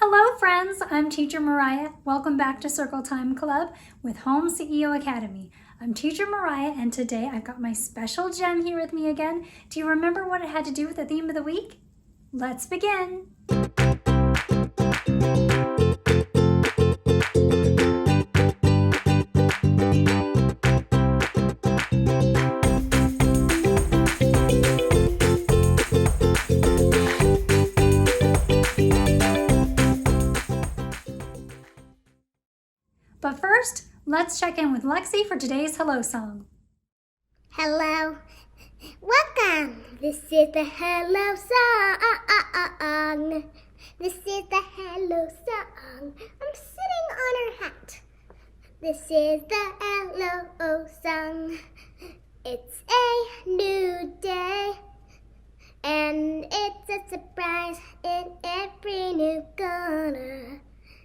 Hello friends, I'm Teacher Mariah. Welcome back to Circle Time Club with Home CEO Academy. I'm Teacher Mariah and today I've got my special gem here with me again. Do you remember what it had to do with the theme of the week? Let's begin. But first, let's check in with Lexi for today's hello song. Hello. Welcome. This is the hello song. This is the hello song. I'm sitting on her hat. This is the hello song. It's a new day. And it's a surprise in every new corner.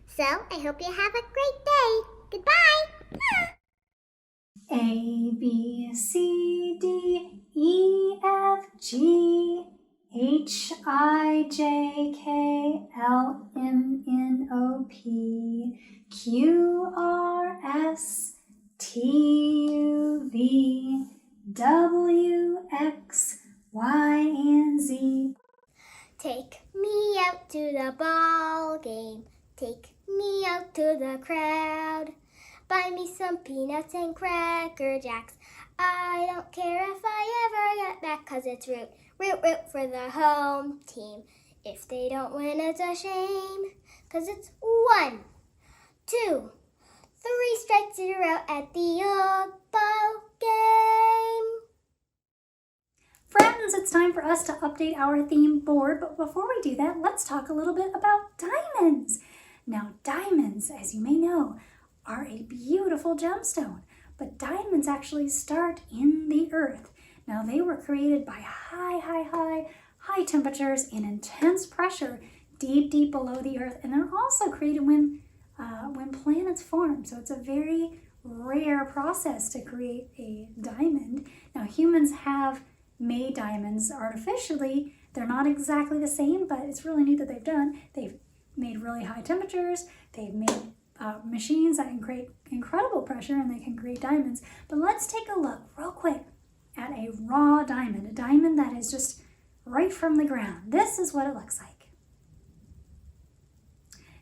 So I hope you have a great day. Goodbye. A, B, C, D, E, F, G, H, I, J, K, L, M, N, O, P, Q, R, S, T, U, V, W, X, Y, and Z. Take me out to the ball game. Take me out to the crowd. Buy me some peanuts and Cracker Jacks. I don't care if I ever get back, 'cause it's root, root, root for the home team. If they don't win, it's a shame, 'cause it's 1, 2, 3 strikes in a row at the old ball game. Friends, it's time for us to update our theme board, but before we do that, let's talk a little bit about diamonds. Now, diamonds, as you may know, are a beautiful gemstone, but diamonds actually start in the earth. Now, they were created by high temperatures and intense pressure deep below the earth, and they're also created when planets form. So it's a very rare process to create a diamond. Now, humans have made diamonds artificially. They're not exactly the same, but it's really neat that they've done. They've made really high temperatures. They've made machines that can create incredible pressure and they can create diamonds. But let's take a look real quick at a raw diamond, a diamond that is just right from the ground. This is what it looks like.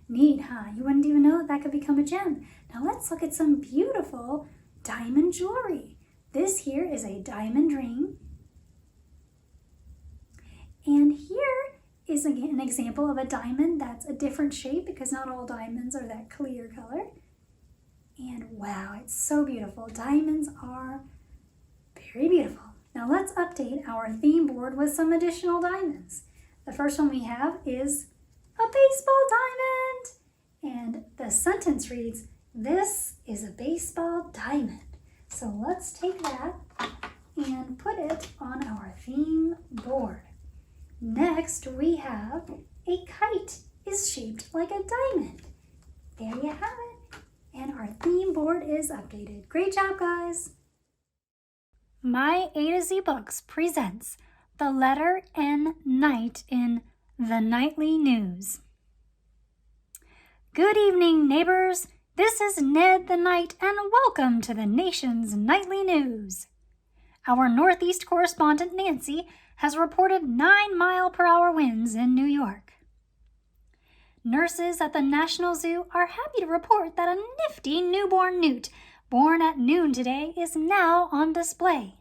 Neat, huh? You wouldn't even know that could become a gem. Now let's look at some beautiful diamond jewelry. This here is a diamond ring. And here is again an example of a diamond that's a different shape because not all diamonds are that clear color. And wow, it's so beautiful. Diamonds are very beautiful. Now let's update our theme board with some additional diamonds. The first one we have is a baseball diamond. And the sentence reads, "This is a baseball diamond." So let's take that and put it on our theme board. Next, we have a kite is shaped like a diamond. There you have it. And our theme board is updated. Great job, guys. My A to Z Books presents the letter N night in the Nightly News. Good evening, neighbors. This is Ned the Knight, and welcome to the nation's nightly news. Our Northeast correspondent, Nancy, has reported 9-mile-per-hour winds in New York. Nurses at the National Zoo are happy to report that a nifty newborn newt born at noon today is now on display.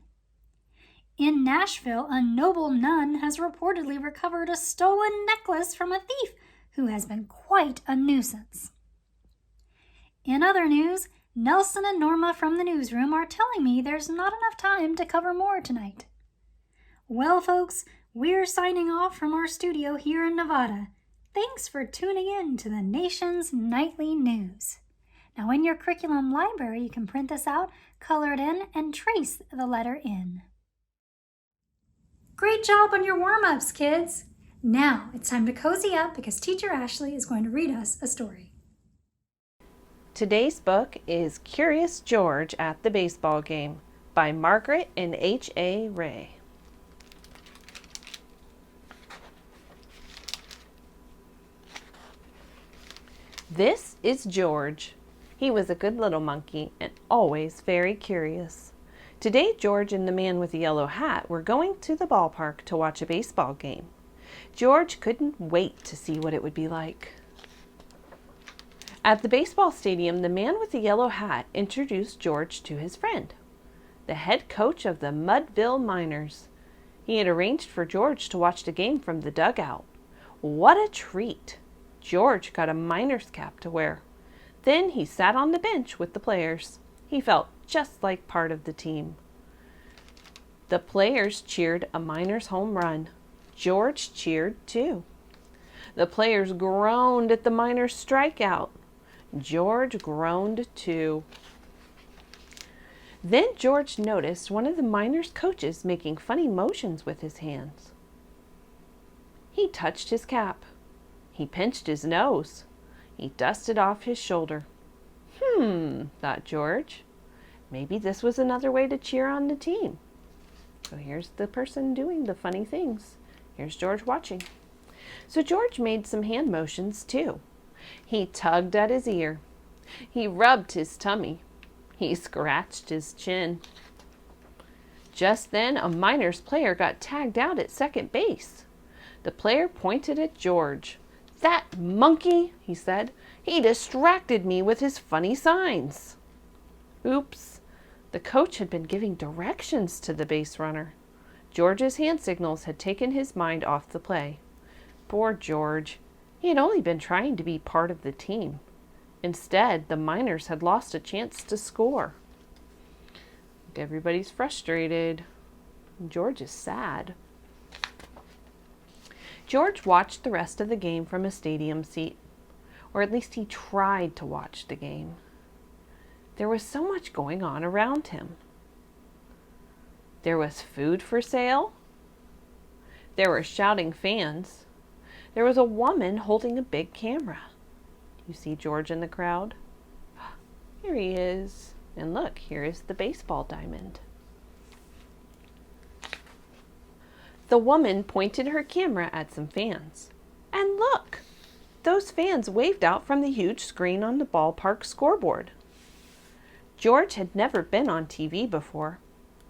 In Nashville, a noble nun has reportedly recovered a stolen necklace from a thief who has been quite a nuisance. In other news, Nelson and Norma from the newsroom are telling me there's not enough time to cover more tonight. Well, folks, we're signing off from our studio here in Nevada. Thanks for tuning in to the nation's nightly news. Now, in your curriculum library, you can print this out, color it in, and trace the letter N. Great job on your warm-ups, kids. Now, it's time to cozy up because Teacher Ashley is going to read us a story. Today's book is Curious George at the Baseball Game by Margaret and H.A. Ray. This is George. He was a good little monkey and always very curious. Today, George and the man with the yellow hat were going to the ballpark to watch a baseball game. George couldn't wait to see what it would be like. At the baseball stadium, the man with the yellow hat introduced George to his friend, the head coach of the Mudville Miners. He had arranged for George to watch the game from the dugout. What a treat! George got a Miners cap to wear. Then he sat on the bench with the players. He felt just like part of the team. The players cheered a Miners home run. George cheered too. The players groaned at the Miners strikeout. George groaned too. Then George noticed one of the Miners coaches making funny motions with his hands. He touched his cap. He pinched his nose. He dusted off his shoulder. Thought George. Maybe this was another way to cheer on the team. So here's the person doing the funny things. Here's George watching. So George made some hand motions too. He tugged at his ear. He rubbed his tummy. He scratched his chin. Just then, a Miners player got tagged out at second base. The player pointed at George. "That monkey," he said. "He distracted me with his funny signs." Oops. The coach had been giving directions to the base runner. George's hand signals had taken his mind off the play. Poor George. He had only been trying to be part of the team. Instead, the Miners had lost a chance to score. Everybody's frustrated. George is sad. George watched the rest of the game from a stadium seat, or at least he tried to watch the game. There was so much going on around him. There was food for sale. There were shouting fans. There was a woman holding a big camera. You see George in the crowd? Here he is. And look, here is the baseball diamond. The woman pointed her camera at some fans. And look! Those fans waved out from the huge screen on the ballpark scoreboard. George had never been on TV before.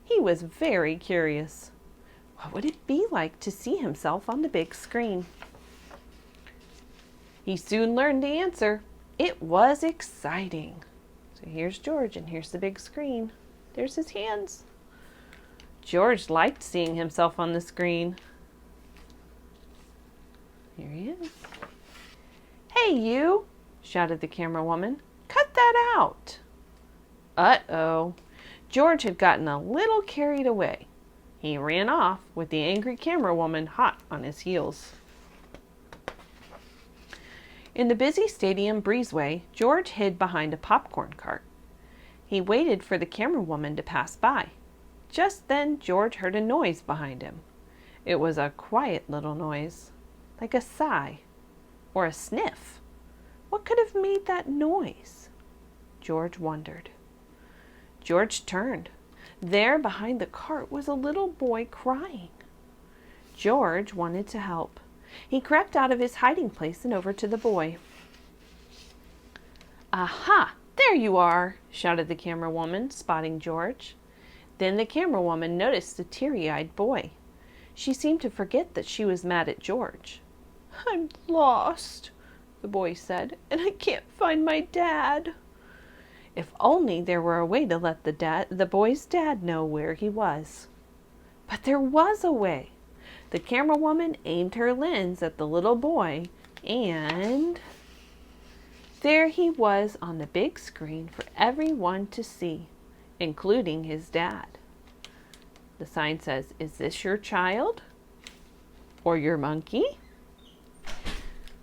He was very curious. What would it be like to see himself on the big screen? He soon learned the answer. It was exciting. So here's George, and here's the big screen. There's his hands. George liked seeing himself on the screen. Here he is. "Hey, you!" shouted the camera woman. "Cut that out!" Uh-oh. George had gotten a little carried away. He ran off with the angry camera woman hot on his heels. In the busy stadium breezeway, George hid behind a popcorn cart. He waited for the camera woman to pass by. Just then, George heard a noise behind him. It was a quiet little noise, like a sigh or a sniff. What could have made that noise? George wondered. George turned. There, behind the cart, was a little boy crying. George wanted to help. He crept out of his hiding place and over to the boy. "Aha! There you are!" shouted the camera woman, spotting George. Then the camera woman noticed the teary-eyed boy. She seemed to forget that she was mad at George. "I'm lost," the boy said, "and I can't find my dad." If only there were a way to let the boy's dad know where he was. But there was a way. The camera woman aimed her lens at the little boy, and there he was on the big screen for everyone to see, including his dad. The sign says, "Is this your child? Or your monkey?"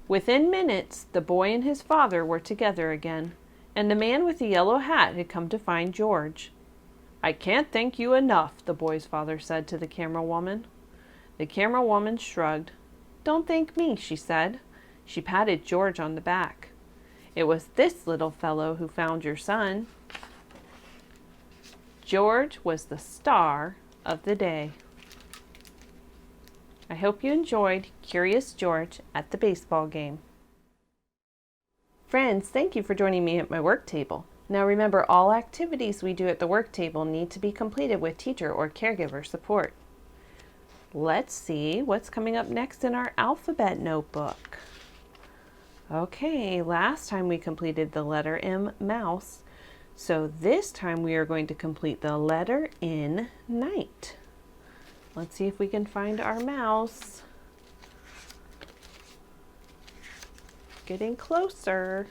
Within minutes, the boy and his father were together again, and the man with the yellow hat had come to find George. "I can't thank you enough," the boy's father said to the camera woman. The camera woman shrugged. "Don't thank me," she said. She patted George on the back. "It was this little fellow who found your son." George was the star of the day. I hope you enjoyed Curious George at the baseball game. Friends, thank you for joining me at my work table. Now remember, all activities we do at the work table need to be completed with teacher or caregiver support. Let's see what's coming up next in our alphabet notebook. Okay, last time we completed the letter M, mouse. So this time we are going to complete the letter N, night. Let's see if we can find our mouse. Getting closer.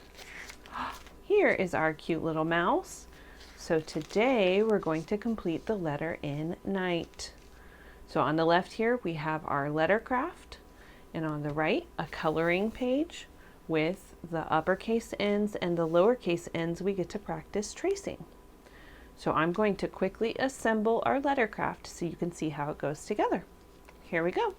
Here is our cute little mouse. So today we're going to complete the letter N, night. So on the left here we have our letter craft, and on the right a coloring page with the uppercase N's and the lowercase n's we get to practice tracing. So I'm going to quickly assemble our letter craft so you can see how it goes together. Here we go.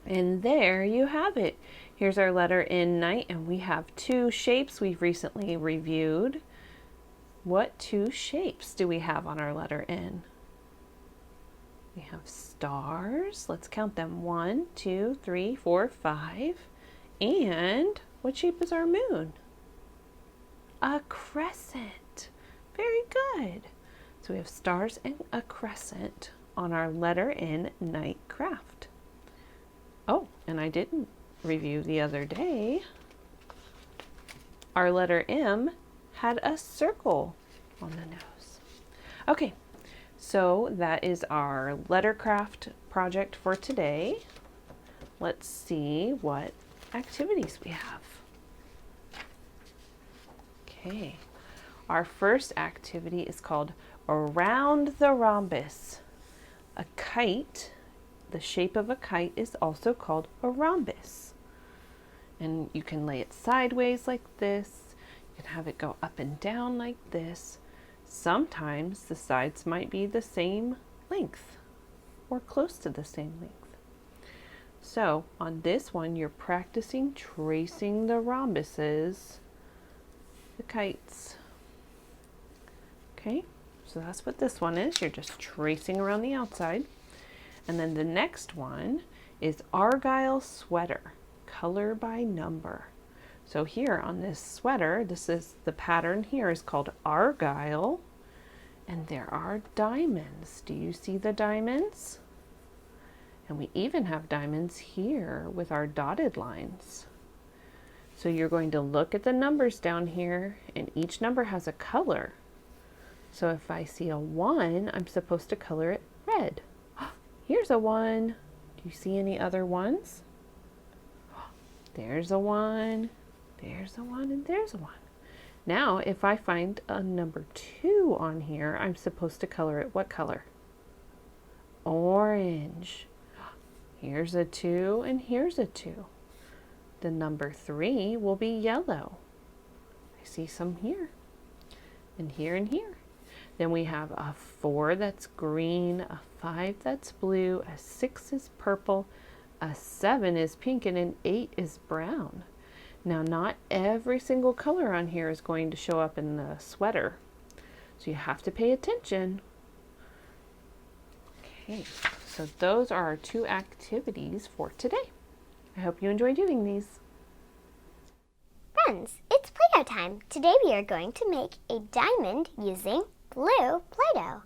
And there you have it. Here's our letter N, night, and we have two shapes we've recently reviewed. What two shapes do we have on our letter N? We have stars. Let's count them. 1, 2, 3, 4, 5. And what shape is our moon? A crescent. Very good. So we have stars and a crescent on our letter N, night craft. Oh, and I didn't review the other day. Our letter M had a circle on the nose. Okay, so that is our letter craft project for today. Let's see what activities we have. Okay, our first activity is called Around the Rhombus. A kite. The shape of a kite is also called a rhombus. And you can lay it sideways like this. You can have it go up and down like this. Sometimes the sides might be the same length or close to the same length. So on this one, you're practicing tracing the rhombuses, the kites. Okay, so that's what this one is. You're just tracing around the outside. And then the next one is Argyle sweater, color by number. So here on this sweater, this is the pattern here is called Argyle, and there are diamonds. Do you see the diamonds? And we even have diamonds here with our dotted lines. So you're going to look at the numbers down here, and each number has a color. So if I see a 1, I'm supposed to color it red. Here's a 1. Do you see any other ones? There's a 1. There's a 1, and there's a 1. Now, if I find a number 2 on here, I'm supposed to color it what color? Orange. Here's a 2, and here's a 2. The number 3 will be yellow. I see some here, and here, and here. Then we have a 4 that's green, a 5 that's blue, a 6 is purple, a 7 is pink, and an 8 is brown. Now, not every single color on here is going to show up in the sweater, so you have to pay attention. Okay, so those are our two activities for today. I hope you enjoy doing these. Friends, it's Play-Doh time. Today we are going to make a diamond using blue Play-Doh.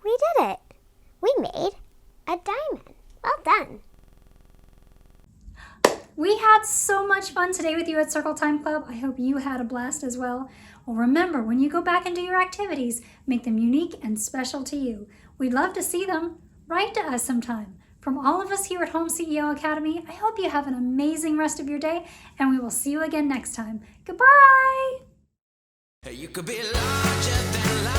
We did it! We made a diamond. Well done! We had so much fun today with you at Circle Time Club. I hope you had a blast as well. Well, remember, when you go back and do your activities, make them unique and special to you. We'd love to see them. Write to us sometime. From all of us here at Home CEO Academy, I hope you have an amazing rest of your day, and we will see you again next time. Goodbye! You could be larger than life.